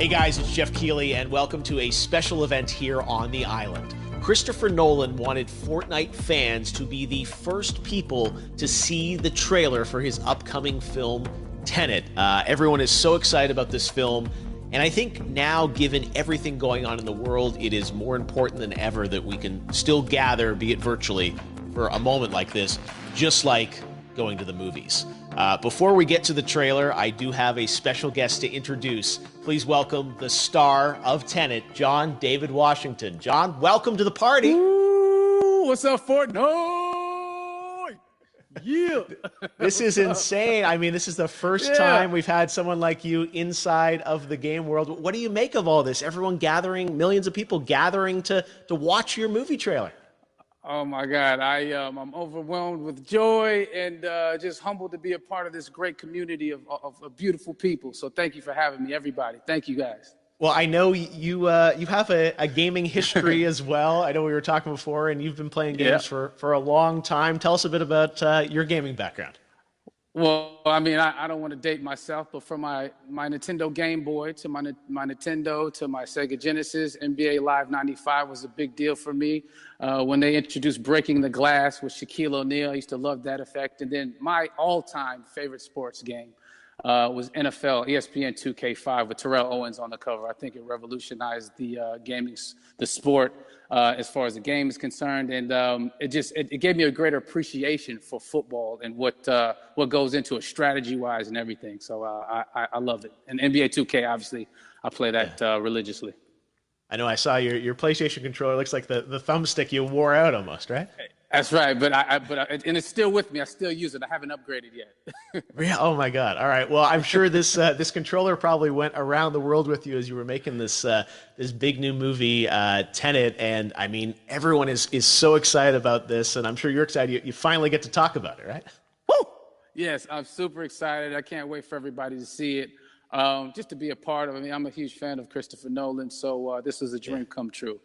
Hey guys, it's Jeff Keighley, and welcome to a special event here on the island. Christopher Nolan wanted Fortnite fans to be the first people to see the trailer for his upcoming film, Tenet. Everyone is so excited about this film, and I think now, given everything going on in the world, it is more important than ever that we can still gather, be it virtually, for a moment like this, just like going to the movies. Before we get to the trailer, I do have a special guest to introduce. Please welcome the star of Tenet, John David Washington. John, welcome to the party. Ooh, what's up, Fortnite? Yeah. This is insane. I mean, this is the first time we've had someone like you inside of the game world. What do you make of all this? Everyone gathering, millions of people gathering to watch your movie trailer. Oh my God, I'm overwhelmed with joy and just humbled to be a part of this great community of beautiful people. So thank you for having me, everybody. Thank you, guys. Well, I know you have a gaming history as well. I know we were talking before, and you've been playing games for a long time. Tell us a bit about your gaming background. Well, I mean, I don't want to date myself, but from my Nintendo Game Boy to my Nintendo to my Sega Genesis, NBA Live 95 was a big deal for me. When they introduced Breaking the Glass with Shaquille O'Neal, I used to love that effect. And then my all-time favorite sports game was NFL ESPN 2K5 with Terrell Owens on the cover. I think it revolutionized the sport as far as the game is concerned, and it gave me a greater appreciation for football and what goes into it strategy-wise and everything. So I love it. And NBA 2K, obviously, I play that religiously. I know I saw your PlayStation controller. Looks like the thumbstick you wore out almost, right? That's right, but and it's still with me. I still use it. I haven't upgraded yet. Yeah. Oh my God. All right. Well, I'm sure this controller probably went around the world with you as you were making this big new movie, Tenet. And I mean, everyone is so excited about this, and I'm sure you're excited. You finally get to talk about it, right? Woo! Yes, I'm super excited. I can't wait for everybody to see it. Just to be a part of it. I mean, I'm a huge fan of Christopher Nolan, so this is a dream come true.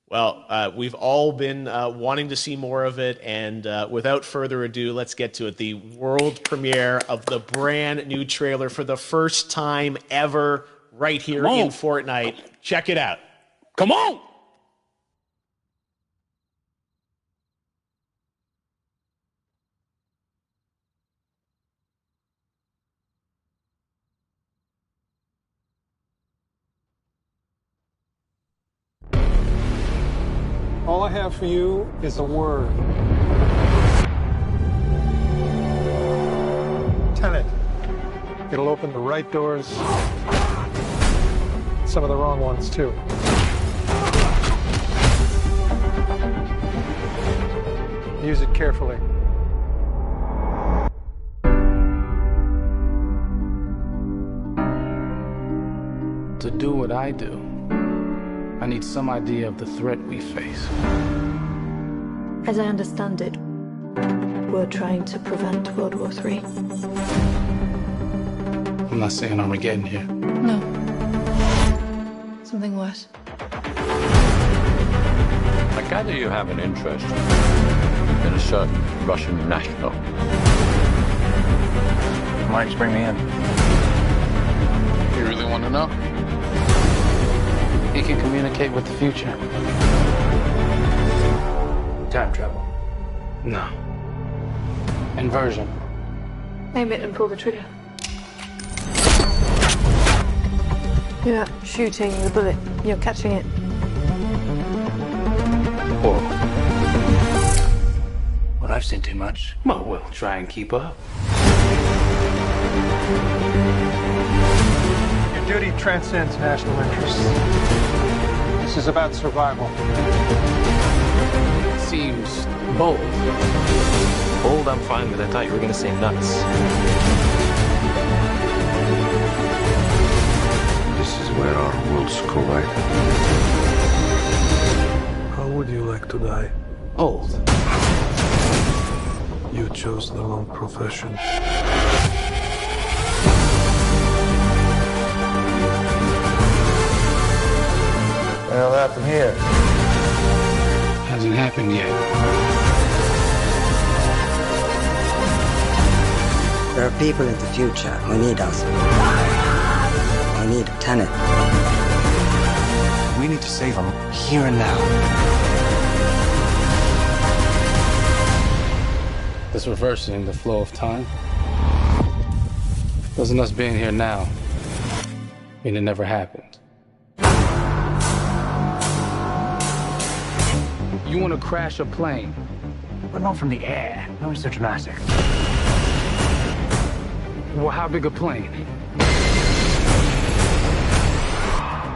Well, we've all been wanting to see more of it, and without further ado, let's get to it. The world premiere of the brand new trailer for the first time ever right here in Fortnite. Check it out. Come on! All I have for you is a word. Tenet. It'll open the right doors, some of the wrong ones too. Use it carefully. To do what I do, I need some idea of the threat we face. As I understand it, we're trying to prevent World War III. I'm not saying Armageddon here. No. Something worse. I gather you have an interest in a certain Russian national. Why don't you bring me in? You really want to know? He can communicate with the future. Time travel. No. Inversion. Name it and pull the trigger. You're shooting the bullet. You're catching it. Whoa. Well, I've seen too much. Well, we'll try and keep up. Your duty transcends national interests. This is about survival. Seems bold. Bold, I'm fine with. I thought you were going to say nuts. This is where our worlds collide. How would you like to die? Old. You chose the wrong profession. Well, happened here. Hasn't happened yet. There are people in the future who need us. I need Tenet. We need to save them here and now. This reversing the flow of time. Doesn't us being here now mean it never happened? You want to crash a plane? But not from the air. That was so dramatic. Well, how big a plane?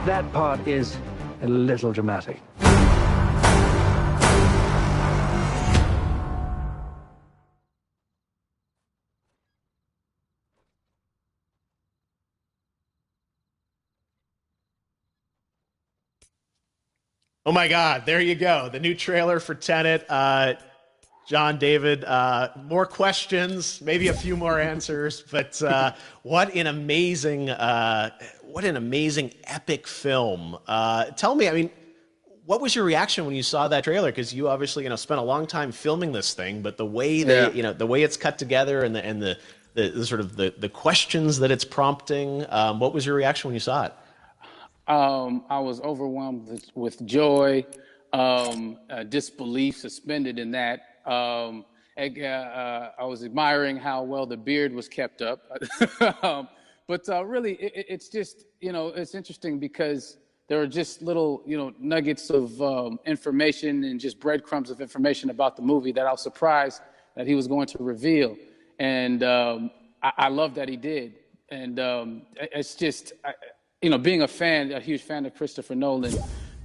That part is a little dramatic. Oh my God, there you go. The new trailer for Tenet. John, David, more questions, maybe a few more answers, but what an amazing epic film. Tell me, I mean, what was your reaction when you saw that trailer? Because you obviously, spent a long time filming this thing, but the way the way it's cut together and the sort of the questions that it's prompting, what was your reaction when you saw it? I was overwhelmed with joy, disbelief, suspended in that. I was admiring how well the beard was kept up. But really, it's just, it's interesting because there are just little, nuggets of information and just breadcrumbs of information about the movie that I was surprised that he was going to reveal. And I love that he did. And it's just... being a huge fan of Christopher Nolan,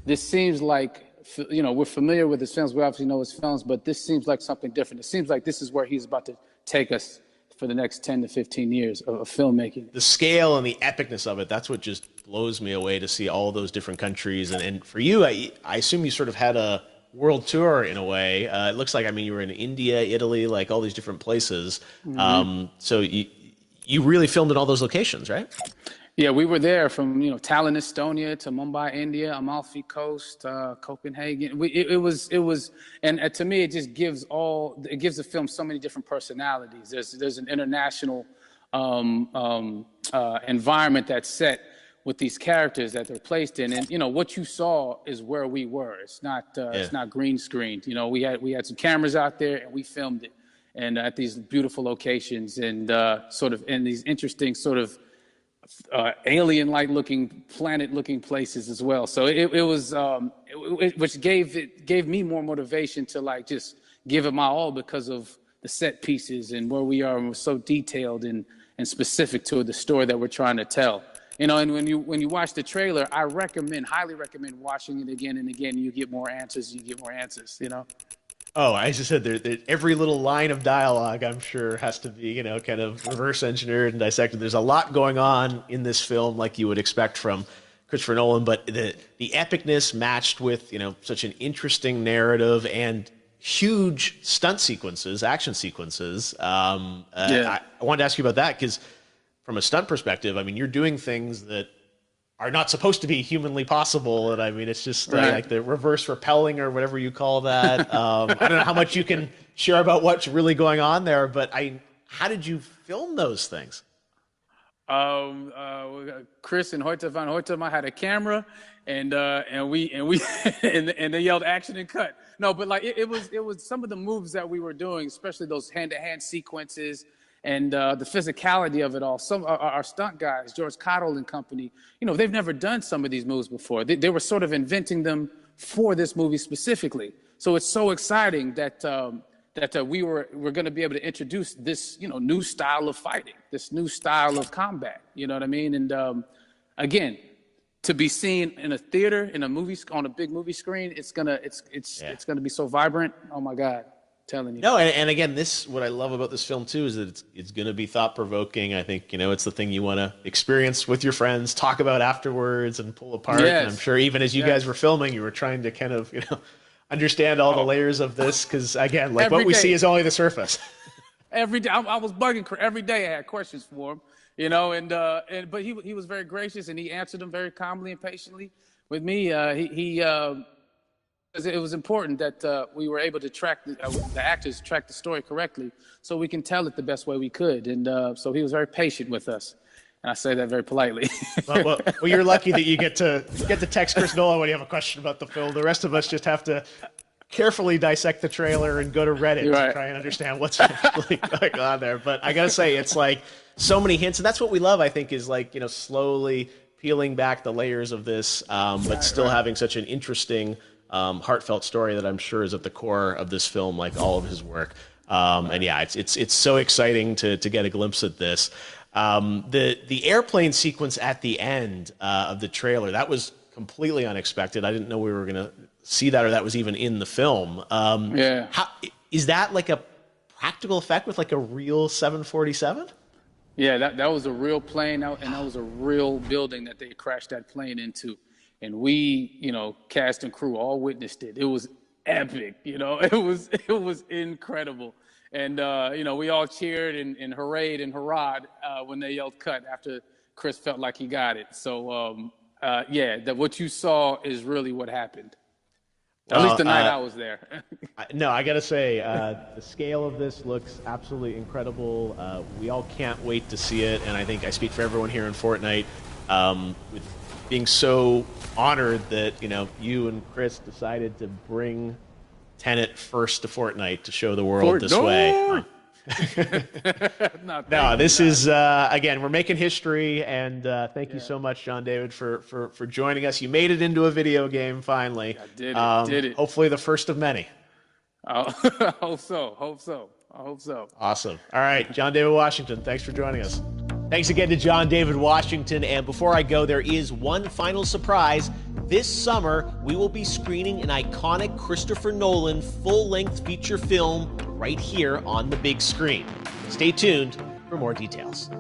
this seems like, we're familiar with his films. We obviously know his films, but this seems like something different. It seems like this is where he's about to take us for the next 10 to 15 years of filmmaking. The scale and the epicness of it, that's what just blows me away to see all those different countries. And for you, I assume you sort of had a world tour in a way. It looks like, you were in India, Italy, like all these different places. Mm-hmm. So you really filmed in all those locations, right? Yeah, we were there from Tallinn, Estonia, to Mumbai, India, Amalfi Coast, Copenhagen. It was, and to me, it just gives the film so many different personalities. There's an international environment that's set with these characters that they're placed in, and what you saw is where we were. It's not green screened. We had some cameras out there and we filmed it, and at these beautiful locations and sort of in these interesting sort of alien-like looking, planet-looking places as well. So it was, which gave me more motivation to just give it my all because of the set pieces and where we are, and we're so detailed and specific to the story that we're trying to tell. And when you watch the trailer, I highly recommend watching it again and again. You get more answers. Oh, I just said every little line of dialogue, I'm sure, has to be, kind of reverse engineered and dissected. There's a lot going on in this film, like you would expect from Christopher Nolan, but the epicness matched with, such an interesting narrative and huge stunt sequences, action sequences. I wanted to ask you about that because from a stunt perspective, you're doing things that are not supposed to be humanly possible. And it's just like the reverse rappelling or whatever you call that. I don't know how much you can share about what's really going on there, but how did you film those things? Chris and Hoyte van Hoytema had a camera and they yelled action and cut. No, but it was some of the moves that we were doing, especially those hand-to-hand sequences and the physicality of it all. Some our stunt guys, George Cottle and company, you know, they've never done some of these moves before. They were sort of inventing them for this movie specifically. So it's so exciting that we're going to be able to introduce this, you know, new style of fighting, this new style of combat. You know what I mean? And again, to be seen in a theater, in a movie, on a big movie screen, it's gonna be so vibrant. Oh my God, telling you. No, and again, what I love about this film too is that it's gonna be thought provoking. I think, you know, it's the thing you want to experience with your friends, talk about afterwards, and pull apart. Yes. And I'm sure even as you guys were filming, you were trying to kind of, you know, understand all the layers of this, because again, like what we see is only the surface. Every day, I was bugging. Every day, I had questions for him. You know, but he was very gracious, and he answered them very calmly and patiently with me. It was important that we were able to track the actors track the story correctly, so we can tell it the best way we could. And so he was very patient with us, and I say that very politely. well, you're lucky that you get to text Chris Nolan when you have a question about the film. The rest of us just have to carefully dissect the trailer and go to Reddit to try and understand what's really going on there. But I gotta say, it's like so many hints, and that's what we love, I think, is like, you know, slowly peeling back the layers of this, but still having such an interesting, heartfelt story that I'm sure is at the core of this film, like all of his work. And yeah, it's so exciting to get a glimpse at this. The airplane sequence at the end of the trailer, that was completely unexpected. I didn't know we were gonna see that, or that was even in the film. Is that like a practical effect with like a real 747? Yeah, that was a real plane, and that was a real building that they crashed that plane into. And we, you know, cast and crew all witnessed it. It was epic, you know. It was incredible. And, you know, we all cheered and hurrayed and hurrahed when they yelled cut after Chris felt like he got it. So, that what you saw is really what happened. At least the night I was there. No, I got to say, the scale of this looks absolutely incredible. We all can't wait to see it, and I think I speak for everyone here in Fortnite with being so honored that, you know, you and Chris decided to bring Tenet first to Fortnite to show the world this way. No, this is again, we're making history, and thank you so much, John David, for joining us. You made it into a video game finally. I did it. Hopefully the first of many. I hope so. Awesome. All right, John David Washington, thanks for joining us. Thanks again to John David Washington. And before I go, there is one final surprise. This summer, we will be screening an iconic Christopher Nolan full-length feature film right here on the big screen. Stay tuned for more details.